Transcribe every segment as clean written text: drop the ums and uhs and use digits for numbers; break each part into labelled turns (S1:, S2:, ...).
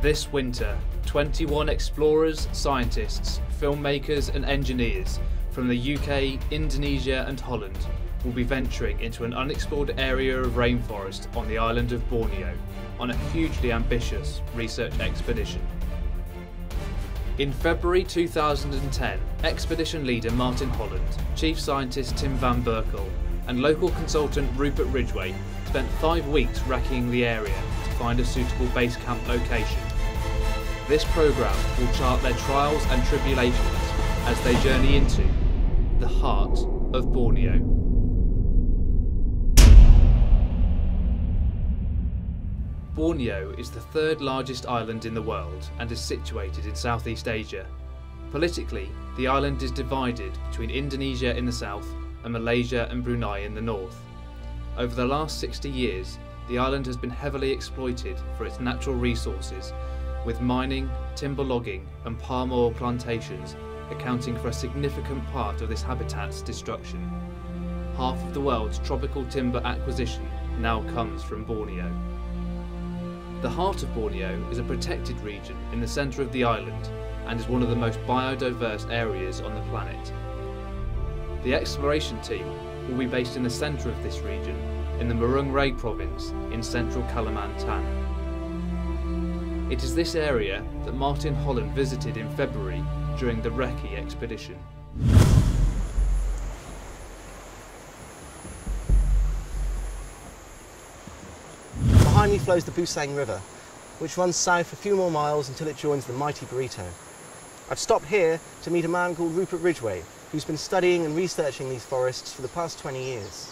S1: This winter, 21 explorers, scientists, filmmakers and engineers from the UK, Indonesia and Holland will be venturing into an unexplored area of rainforest on the island of Borneo on a hugely ambitious research expedition. In February 2010, expedition leader Martin Holland, chief scientist Tim van Berkel and local consultant Rupert Ridgway spent 5 weeks racking the area to find a suitable base camp location. This programme will chart their trials and tribulations as they journey into the heart of Borneo. Borneo is the third largest island in the world and is situated in Southeast Asia. Politically, the island is divided between Indonesia in the south and Malaysia and Brunei in the north. Over the last 60 years, the island has been heavily exploited for its natural resources, with mining, timber logging and palm oil plantations accounting for a significant part of this habitat's destruction. Half of the world's tropical timber acquisition now comes from Borneo. The heart of Borneo is a protected region in the centre of the island and is one of the most biodiverse areas on the planet. The exploration team will be based in the centre of this region, in the Murung Ray province in central Kalimantan. It is this area that Martin Holland visited in February during the recce expedition.
S2: Behind me flows the Busang River, which runs south a few more miles until it joins the mighty Borneo. I've stopped here to meet a man called Rupert Ridgway, who's been studying and researching these forests for the past 20 years.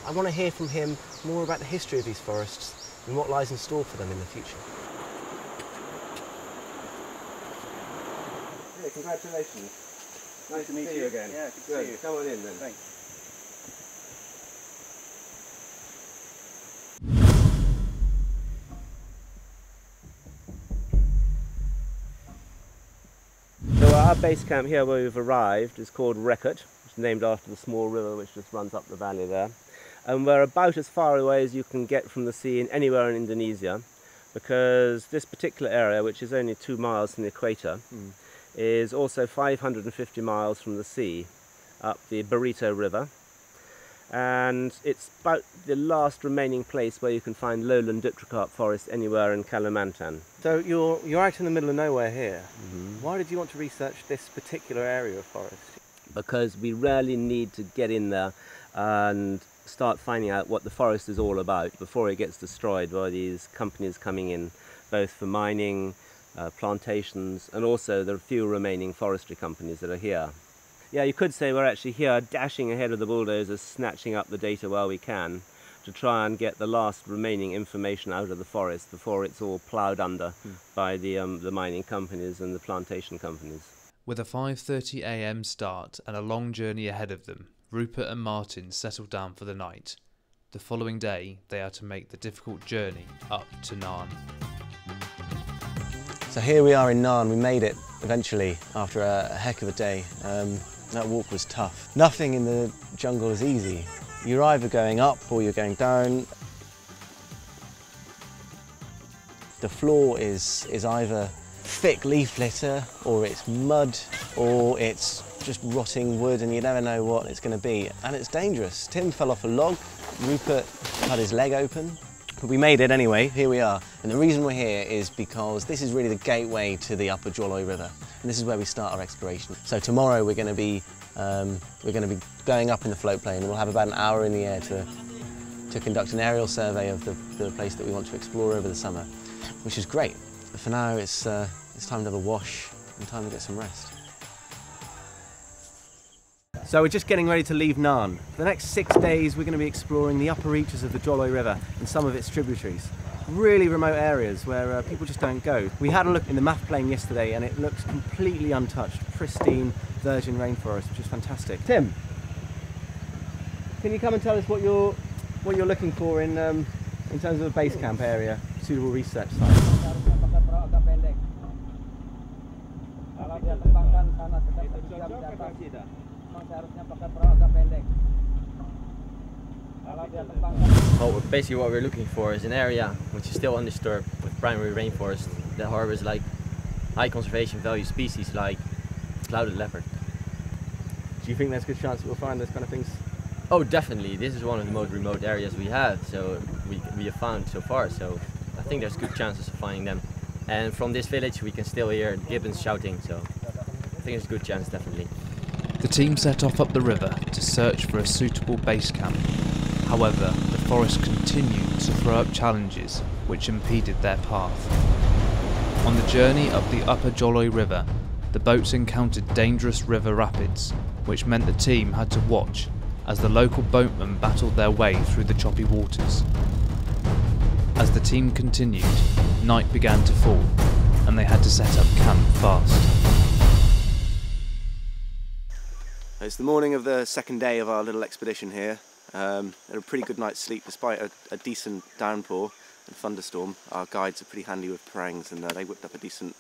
S2: I want to hear from him more about the history of these forests and what lies in store for them in the future.
S3: Hey, congratulations. Nice to meet you again. Yeah, good to see you. Come on in then. Thanks. So our base camp here where we've arrived is called Recce, which is named after the small river which just runs up the valley there. And we're about as far away as you can get from the sea in anywhere in Indonesia, because this particular area, which is only 2 miles from the equator, is also 550 miles from the sea, up the Borneo River. And it's about the last remaining place where you can find lowland dipterocarp forest anywhere in Kalimantan.
S2: So you're out in the middle of nowhere here. Why did you want to research this particular area of forest?
S3: Because we really need to get in there and start finding out what the forest is all about before it gets destroyed by these companies coming in, both for mining, plantations, and also the few remaining forestry companies that are here. Yeah, you could say we're actually here dashing ahead of the bulldozers, snatching up the data while we can to try and get the last remaining information out of the forest before it's all ploughed under by the mining companies and the plantation companies.
S1: With a 5:30 AM start and a long journey ahead of them, Rupert and Martin settle down for the night. The following day, they are to make the difficult journey up to Narn.
S2: So here we are in Narn. We made it eventually after a heck of a day. That walk was tough. Nothing in the jungle is easy. You're either going up or you're going down. The floor is either thick leaf litter, or it's mud, or it's just rotting wood, and you never know what it's going to be. And it's dangerous. Tim fell off a log, Rupert cut his leg open. But we made it anyway, here we are. And the reason we're here is because this is really the gateway to the upper Joloi River. And this is where we start our exploration. So tomorrow we're going to be going up in the float plane, and we'll have about an hour in the air to conduct an aerial survey of the place that we want to explore over the summer, which is great. But for now, it's time to have a wash and time to get some rest. So we're just getting ready to leave Narn. For the next 6 days, we're going to be exploring the upper reaches of the Joloi River and some of its tributaries. Really remote areas where people just don't go. We had a look in the map plane yesterday, and it looks completely untouched, pristine, virgin rainforest, which is fantastic. Tim, can you come and tell us what you're looking for in terms of a base camp area, suitable research site?
S4: Well, basically what we're looking for is an area which is still undisturbed with primary rainforest that harbors like high conservation value species like clouded leopard.
S2: Do you think there's a good chance that we'll find those kind of things?
S4: Oh, definitely. This is one of the most remote areas we have, so we have found so far. So I think there's good chances of finding them. And from this village, we can still hear gibbons shouting. So I think there's a good chance, definitely.
S1: The team set off up the river to search for a suitable base camp. However, the forest continued to throw up challenges which impeded their path. On the journey up the upper Joloi River, the boats encountered dangerous river rapids, which meant the team had to watch as the local boatmen battled their way through the choppy waters. As the team continued, night began to fall, and they had to set up camp fast.
S2: It's the morning of the second day of our little expedition here. Had a pretty good night's sleep despite a decent downpour and thunderstorm. Our guides are pretty handy with parangs, and they whipped up a decent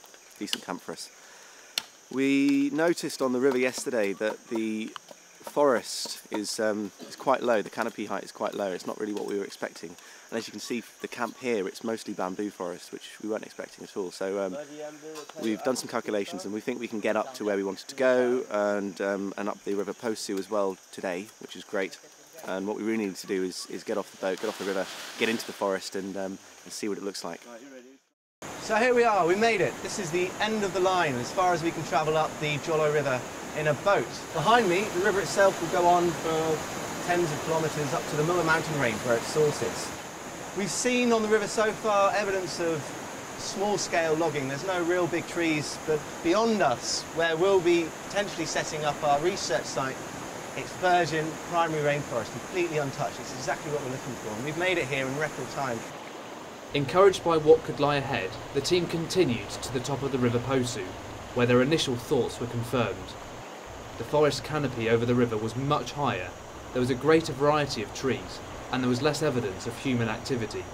S2: camp for us. We noticed on the river yesterday that the forest is quite low. The canopy height is quite low. It's not really what we were expecting. And as you can see, the camp here, it's mostly bamboo forest, which we weren't expecting at all. So we've done some calculations, and we think we can get up to where we wanted to go, and up the River Posu as well today, which is great. And what we really need to do is get off the boat, get off the river, get into the forest, and see what it looks like. So here we are, we made it. This is the end of the line as far as we can travel up the Joloi River in a boat. Behind me, the river itself will go on for tens of kilometres up to the Mulla mountain range where its source is. We've seen on the river so far evidence of small-scale logging. There's no real big trees, but beyond us, where we'll be potentially setting up our research site, it's virgin primary rainforest, completely untouched. It's exactly what we're looking for, and we've made it here in record time.
S1: Encouraged by what could lie ahead, the team continued to the top of the River Posu, where their initial thoughts were confirmed. The forest canopy over the river was much higher, there was a greater variety of trees, and there was less evidence of human activity.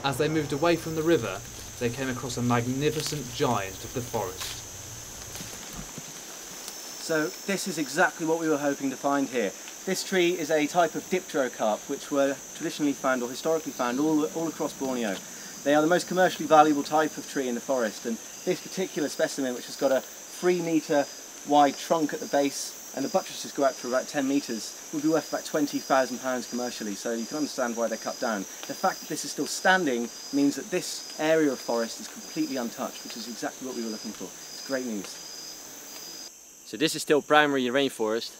S1: As they moved away from the river, they came across a magnificent giant of the forest.
S2: So this is exactly what we were hoping to find here. This tree is a type of dipterocarp, which were traditionally found or historically found all across Borneo. They are the most commercially valuable type of tree in the forest, and this particular specimen, which has got a 3-metre wide trunk at the base and the buttresses go out for about 10 metres, would be worth about £20,000 commercially, so you can understand why they're cut down. The fact that this is still standing means that this area of forest is completely untouched, which is exactly what we were looking for. It's great news.
S4: So this is still primary rainforest.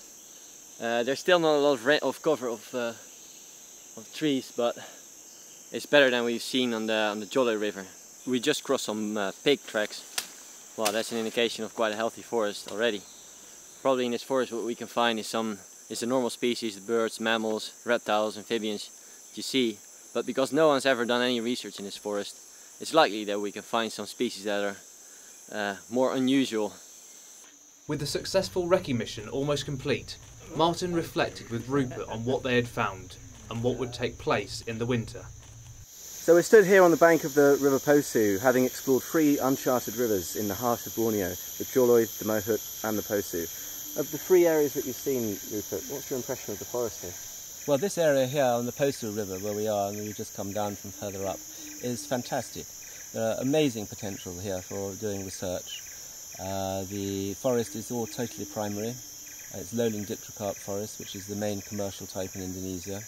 S4: There's still not a lot of cover of trees, but it's better than we've seen on the Joloi River. We just crossed some pig tracks. Well, that's an indication of quite a healthy forest already. Probably in this forest what we can find is the normal species, the birds, mammals, reptiles, amphibians that you see. But because no one's ever done any research in this forest, it's likely that we can find some species that are more unusual.
S1: With the successful recce mission almost complete, Martin reflected with Rupert on what they had found and what would take place in the winter.
S2: So we're stood here on the bank of the River Posu, having explored 3 uncharted rivers in the heart of Borneo, the Joloi, the Mohut and the Posu. Of the 3 areas that you've seen, Rupert, what's your impression of the forest here?
S3: Well, this area here on the Posu River where we are, and we've just come down from further up, is fantastic. There are amazing potential here for doing research. The forest is all totally primary. It's lowland dipterocarp forest, which is the main commercial type in Indonesia,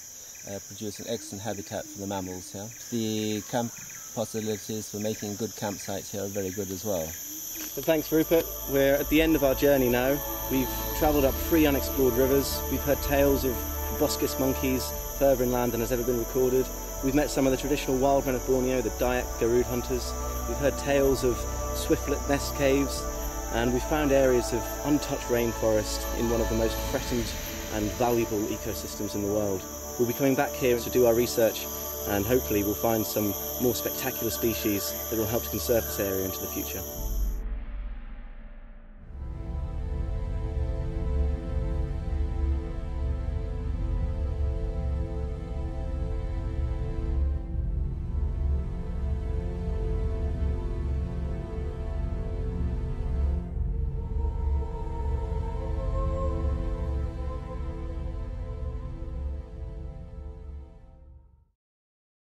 S3: producing excellent habitat for the mammals here. The camp possibilities for making good campsites here are very good as well.
S2: So thanks, Rupert. We're at the end of our journey now. We've travelled up 3 unexplored rivers. We've heard tales of proboscis monkeys further inland than has ever been recorded. We've met some of the traditional wild men of Borneo, the Dayak Garud hunters. We've heard tales of swiftlet nest caves, and we've found areas of untouched rainforest in one of the most threatened and valuable ecosystems in the world. We'll be coming back here to do our research, and hopefully we'll find some more spectacular species that will help to conserve this area into the future.